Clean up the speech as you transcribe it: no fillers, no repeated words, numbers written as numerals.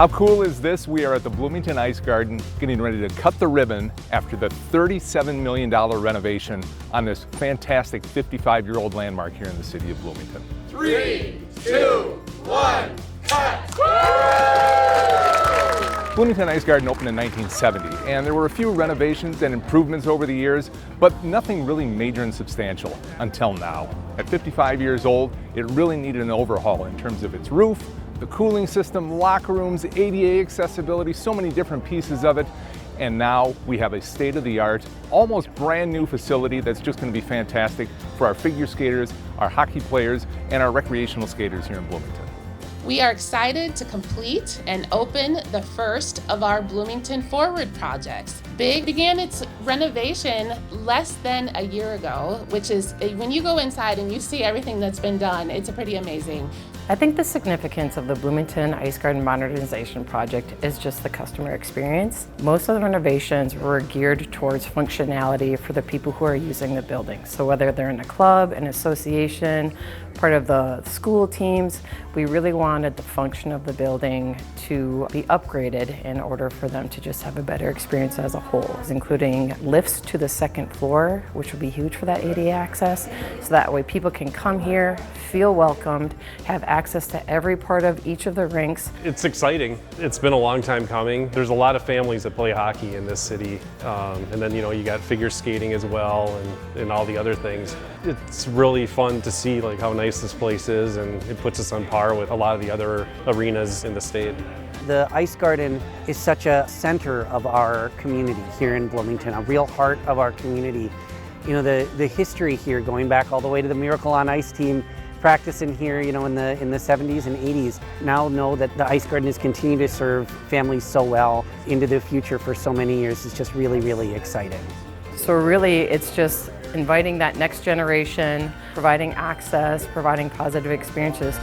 How cool is this? We are at the Bloomington Ice Garden getting ready to cut the ribbon after the $37 million renovation on this fantastic 55-year-old landmark here in the city of Bloomington. 3, 2, 1, cut! Bloomington Ice Garden opened in 1970, and there were a few renovations and improvements over the years, but nothing really major and substantial until now. At 55 years old, it really needed an overhaul in terms of its roof, the cooling system, locker rooms, ADA accessibility, so many different pieces of it. And now we have a state-of-the-art, almost brand new facility that's just going to be fantastic for our figure skaters, our hockey players, and our recreational skaters here in Bloomington. We are excited to complete and open the first of our Bloomington Forward projects. BIG began its renovation less than a year ago, which is, when you go inside and you see everything that's been done, it's pretty amazing. I think the significance of the Bloomington Ice Garden Modernization Project is just the customer experience. Most of the renovations were geared towards functionality for the people who are using the building. So whether they're in a club, an association, part of the school teams, we really wanted the function of the building to be upgraded in order for them to just have a better experience as a whole, including lifts to the second floor, which would be huge for that ADA access, so that way people can come here, feel welcomed, have access to every part of each of the rinks. It's exciting. It's been a long time coming. There's a lot of families that play hockey in this city, and then you got figure skating as well, and all the other things. It's really fun to see like how nice this place is, and it puts us on par with a lot of the other arenas in the state. The Ice Garden is such a center of our community here in Bloomington, a real heart of our community. You know, the history here going back all the way to the Miracle on Ice team practicing here, in the 70s and 80s. Now know that the Ice Garden has continued to serve families so well into the future for so many years. It's just really, really exciting. So really, it's just inviting that next generation, providing access, providing positive experiences.